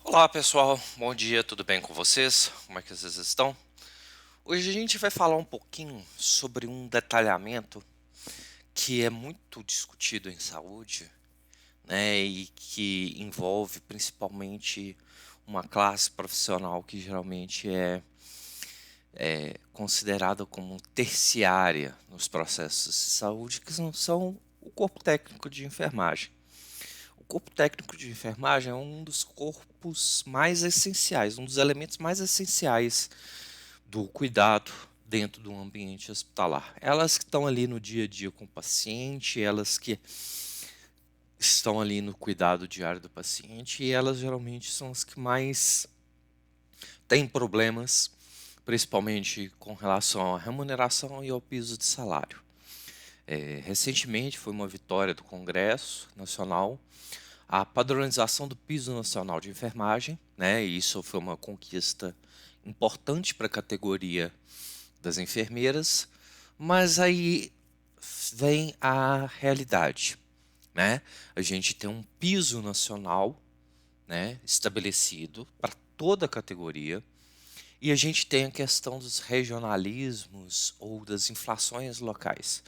Olá pessoal, bom dia, tudo bem com vocês? Como é que vocês estão? Hoje a gente vai falar um pouquinho sobre um detalhamento que é muito discutido em saúde, né, e que envolve principalmente uma classe profissional que geralmente é considerada como terciária nos processos de saúde, que são o corpo técnico de enfermagem. O corpo técnico de enfermagem é um dos corpos mais essenciais, um dos elementos mais essenciais do cuidado dentro do ambiente hospitalar. Elas que estão ali no dia a dia com o paciente, elas que estão ali no cuidado diário do paciente, e elas geralmente são as que mais têm problemas, principalmente com relação à remuneração e ao piso de salário. Recentemente foi uma vitória do Congresso Nacional a padronização do piso nacional de enfermagem, né? E isso foi uma conquista importante para a categoria das enfermeiras, mas aí vem a realidade, né? A gente tem um piso nacional, né, estabelecido para toda a categoria, e a gente tem a questão dos regionalismos ou das inflações locais.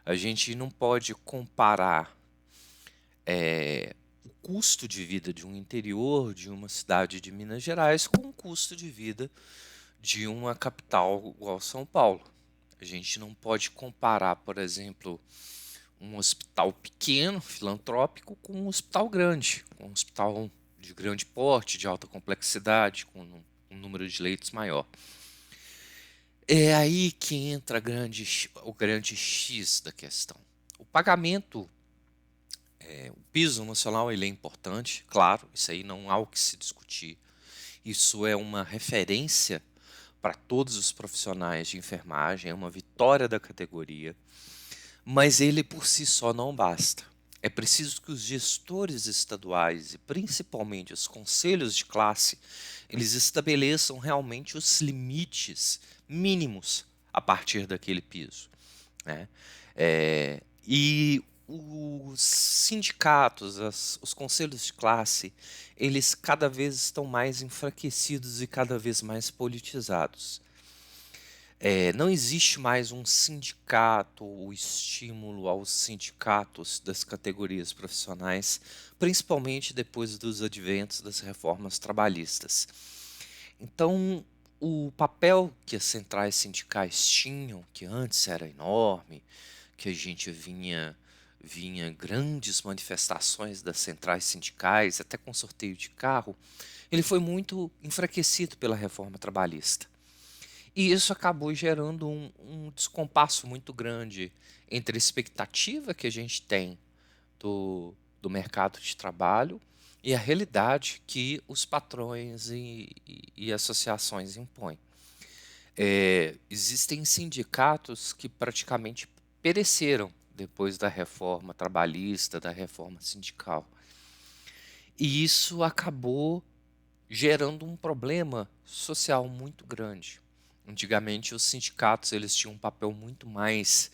A gente não pode comparar o custo de vida de um interior de uma cidade de Minas Gerais com o custo de vida de uma capital igual São Paulo. A gente não pode comparar, por exemplo, um hospital pequeno, filantrópico, com um hospital grande, com um hospital de grande porte, de alta complexidade, com um número de leitos maior. É aí que entra o grande X da questão. O pagamento, o piso nacional, ele é importante, claro, isso aí não há o que se discutir. Isso é uma referência para todos os profissionais de enfermagem, é uma vitória da categoria. Mas ele por si só não basta. É preciso que os gestores estaduais e principalmente os conselhos de classe, eles estabeleçam realmente os limites mínimos a partir daquele piso, né? E os sindicatos, os conselhos de classe, eles cada vez estão mais enfraquecidos e cada vez mais politizados. Não existe mais um sindicato, o estímulo aos sindicatos das categorias profissionais, principalmente depois dos adventos das reformas trabalhistas. Então, o papel que as centrais sindicais tinham, que antes era enorme, que a gente vinha grandes manifestações das centrais sindicais, até com sorteio de carro, ele foi muito enfraquecido pela reforma trabalhista. E isso acabou gerando um descompasso muito grande entre a expectativa que a gente tem do mercado de trabalho e a realidade que os patrões e associações impõem. Existem sindicatos que praticamente pereceram depois da reforma trabalhista, da reforma sindical. E isso acabou gerando um problema social muito grande. Antigamente, os sindicatos eles tinham um papel muito mais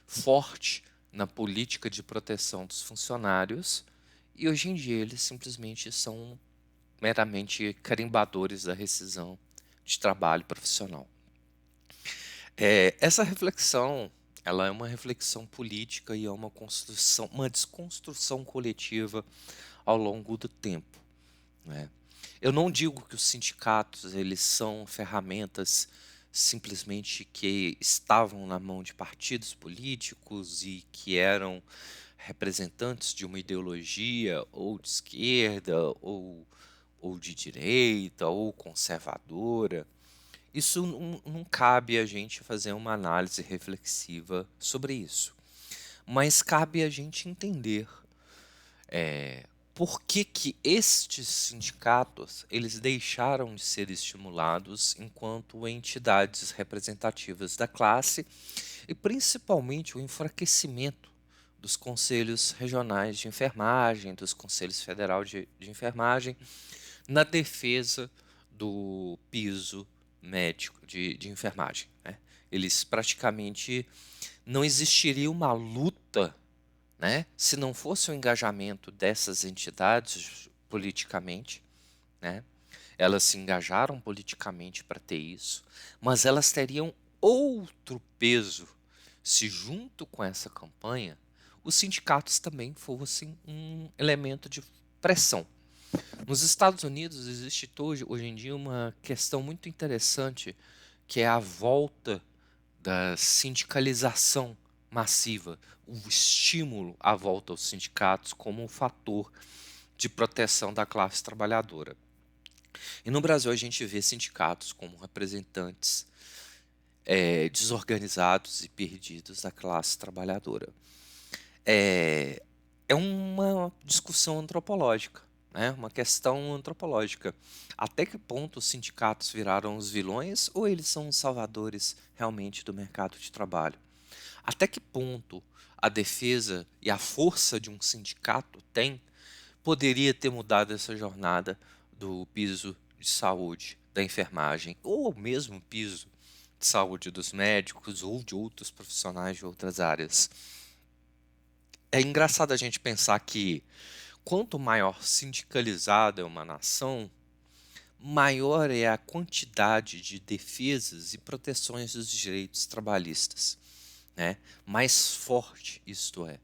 forte na política de proteção dos funcionários, e hoje em dia eles simplesmente são meramente carimbadores da rescisão de trabalho profissional. Essa reflexão, ela é uma reflexão política e é uma construção, uma desconstrução coletiva ao longo do tempo, né? Eu não digo que os sindicatos eles são ferramentas simplesmente que estavam na mão de partidos políticos e que eram representantes de uma ideologia ou de esquerda ou de direita ou conservadora. Isso não cabe a gente fazer uma análise reflexiva sobre isso, mas cabe a gente entender por que que estes sindicatos eles deixaram de ser estimulados enquanto entidades representativas da classe e principalmente o enfraquecimento dos conselhos regionais de enfermagem, dos conselhos federal de enfermagem, na defesa do piso médico de enfermagem, né? Eles praticamente não existiria uma luta, né, se não fosse o engajamento dessas entidades politicamente, né? Elas se engajaram politicamente para ter isso, mas elas teriam outro peso se, junto com essa campanha, os sindicatos também fossem um elemento de pressão. Nos Estados Unidos existe hoje em dia uma questão muito interessante, que é a volta da sindicalização massiva, o estímulo à volta aos sindicatos como um fator de proteção da classe trabalhadora. E no Brasil a gente vê sindicatos como representantes desorganizados e perdidos da classe trabalhadora. É, é uma discussão antropológica, né? Uma questão antropológica. Até que ponto os sindicatos viraram os vilões ou eles são os salvadores realmente do mercado de trabalho? Até que ponto a defesa e a força de um sindicato poderia ter mudado essa jornada do piso de saúde da enfermagem, ou mesmo piso de saúde dos médicos ou de outros profissionais de outras áreas? É engraçado a gente pensar que quanto maior sindicalizada é uma nação, maior é a quantidade de defesas e proteções dos direitos trabalhistas, né? Mais forte isto é.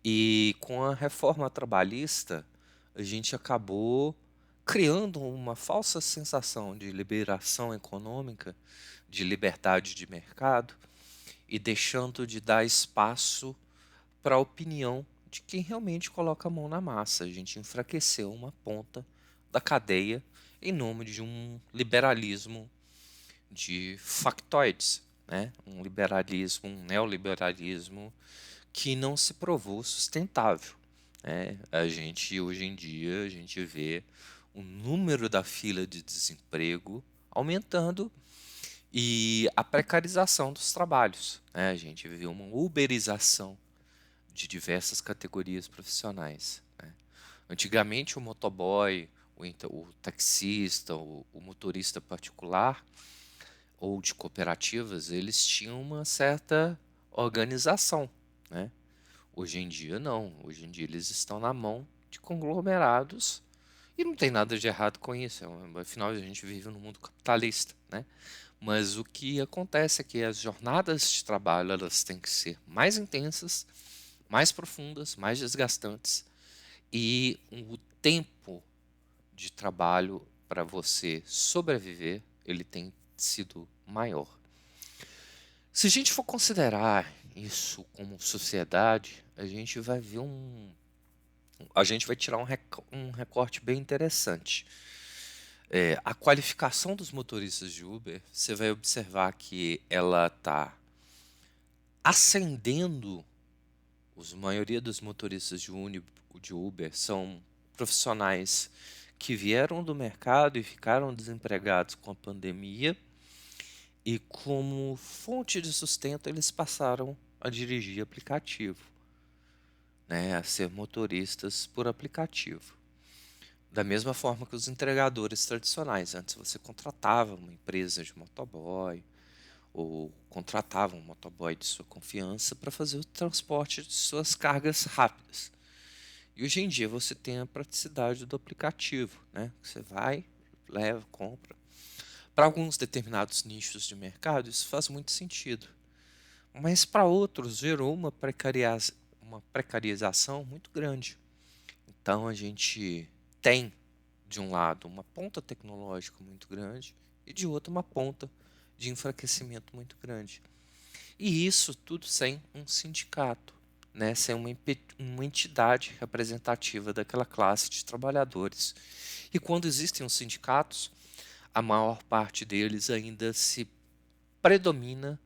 E com a reforma trabalhista, a gente acabou criando uma falsa sensação de liberação econômica, de liberdade de mercado, e deixando de dar espaço para a opinião de quem realmente coloca a mão na massa. A gente enfraqueceu uma ponta da cadeia em nome de um liberalismo de factoides, né? Um liberalismo, um neoliberalismo que não se provou sustentável, né? A gente hoje em dia a gente vê o número da fila de desemprego aumentando e a precarização dos trabalhos, né? A gente vê uma uberização de diversas categorias profissionais, né? Antigamente o motoboy, o taxista, o motorista particular ou de cooperativas, eles tinham uma certa organização, né? Hoje em dia não, hoje em dia eles estão na mão de conglomerados e não tem nada de errado com isso, afinal a gente vive num mundo capitalista, né? Mas o que acontece é que as jornadas de trabalho elas têm que ser mais intensas, mais profundas, mais desgastantes e o tempo de trabalho para você sobreviver ele tem sido maior. Se a gente for considerar isso como sociedade, a gente vai tirar um recorte bem interessante. A qualificação dos motoristas de Uber, você vai observar que ela está ascendendo. A maioria dos motoristas de Uber são profissionais que vieram do mercado e ficaram desempregados com a pandemia, e como fonte de sustento eles passaram a dirigir aplicativo, né, a ser motoristas por aplicativo. Da mesma forma que os entregadores tradicionais. Antes você contratava uma empresa de motoboy ou contratava um motoboy de sua confiança para fazer o transporte de suas cargas rápidas. E hoje em dia você tem a praticidade do aplicativo, né? Você vai, leva, compra. Para alguns determinados nichos de mercado isso faz muito sentido, mas para outros gerou uma precarização muito grande. Então a gente tem, de um lado, uma ponta tecnológica muito grande e de outro uma ponta de enfraquecimento muito grande. E isso tudo sem um sindicato, né? Sem uma entidade representativa daquela classe de trabalhadores. E quando existem os sindicatos, a maior parte deles ainda se predomina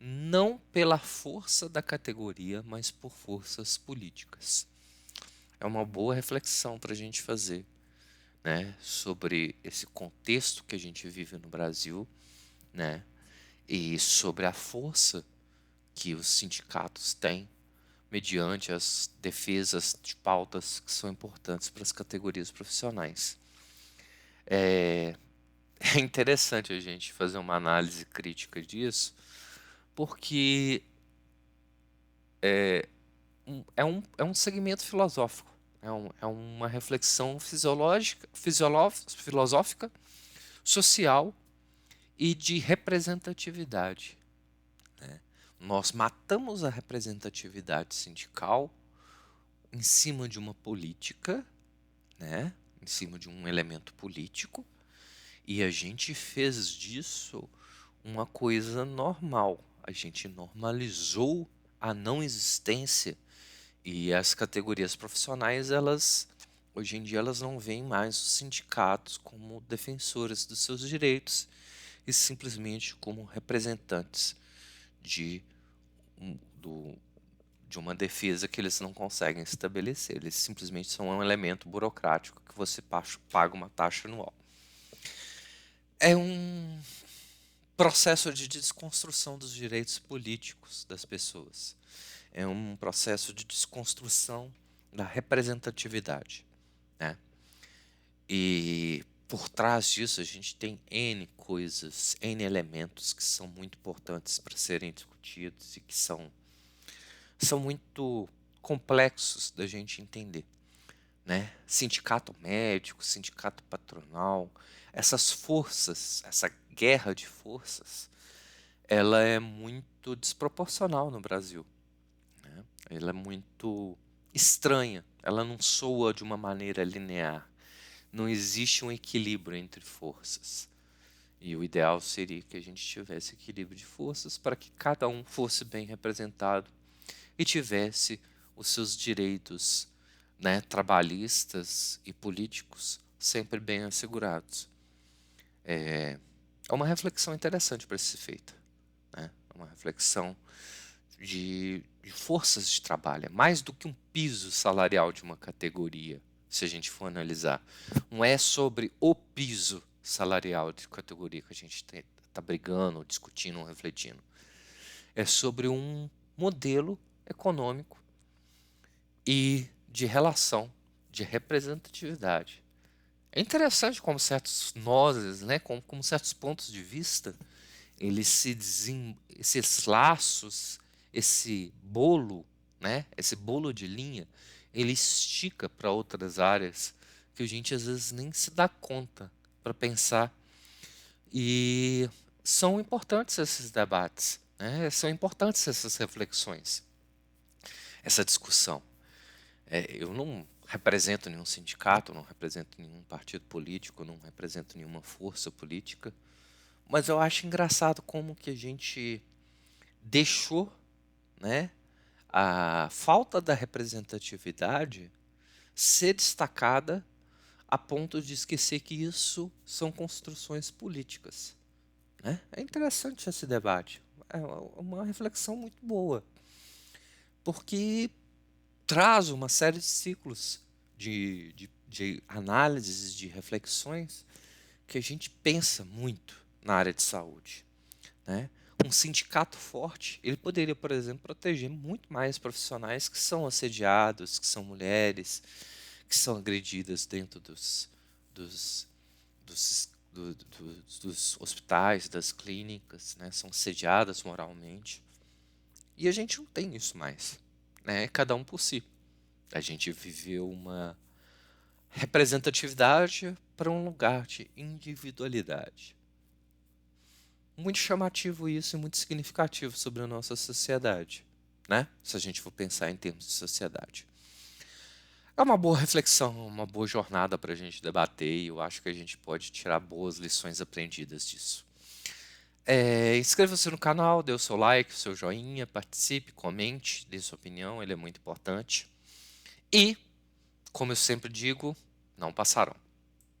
não pela força da categoria, mas por forças políticas. É uma boa reflexão para a gente fazer, né, sobre esse contexto que a gente vive no Brasil, né, e sobre a força que os sindicatos têm mediante as defesas de pautas que são importantes para as categorias profissionais. É, é interessante a gente fazer uma análise crítica disso, porque é um segmento filosófico, É uma reflexão fisiológica, filosófica, social e de representatividade, né? Nós matamos a representatividade sindical em cima de uma política, né? Em cima de um elemento político, e a gente fez disso uma coisa normal. A gente normalizou a não existência, e as categorias profissionais, elas hoje em dia elas não veem mais os sindicatos como defensores dos seus direitos, e simplesmente como representantes de, do, de uma defesa que eles não conseguem estabelecer. Eles simplesmente são um elemento burocrático que você paga uma taxa anual. É um processo de desconstrução dos direitos políticos das pessoas. É um processo de desconstrução da representatividade, né? E por trás disso a gente tem N coisas, N elementos que são muito importantes para serem discutidos e que são muito complexos da gente entender, né? Sindicato médico, sindicato patronal, essas forças, essa guerra de forças, ela é muito desproporcional no Brasil, né? Ela é muito estranha, ela não soa de uma maneira linear. Não existe um equilíbrio entre forças. E o ideal seria que a gente tivesse equilíbrio de forças para que cada um fosse bem representado e tivesse os seus direitos, né, trabalhistas e políticos sempre bem assegurados. É uma reflexão interessante para ser feita, né? É uma reflexão de forças de trabalho, é mais do que um piso salarial de uma categoria, se a gente for analisar. Não é sobre o piso salarial de categoria que a gente está brigando, discutindo, refletindo. É sobre um modelo econômico e de relação, de representatividade. É interessante como certos nozes, né, como certos pontos de vista, esses laços, esse bolo, né, esse bolo de linha, ele estica para outras áreas que a gente às vezes nem se dá conta para pensar. E são importantes esses debates, né? São importantes essas reflexões, essa discussão. Eu não represento nenhum sindicato, não represento nenhum partido político, não represento nenhuma força política, mas eu acho engraçado como que a gente deixou, né, a falta da representatividade ser destacada a ponto de esquecer que isso são construções políticas, né? É interessante esse debate, é uma reflexão muito boa, porque traz uma série de ciclos de análises, de reflexões que a gente pensa muito na área de saúde, né? Um sindicato forte, ele poderia, por exemplo, proteger muito mais profissionais que são assediados, que são mulheres, que são agredidas dentro dos, dos hospitais, das clínicas, né? São assediadas moralmente. E a gente não tem isso mais, né? Cada um por si. A gente viveu uma representatividade para um lugar de individualidade. Muito chamativo isso e muito significativo sobre a nossa sociedade, né? Se a gente for pensar em termos de sociedade. É uma boa reflexão, uma boa jornada para a gente debater e eu acho que a gente pode tirar boas lições aprendidas disso. Inscreva-se no canal, dê o seu like, o seu joinha, participe, comente, dê sua opinião, ele é muito importante. E, como eu sempre digo, não passarão.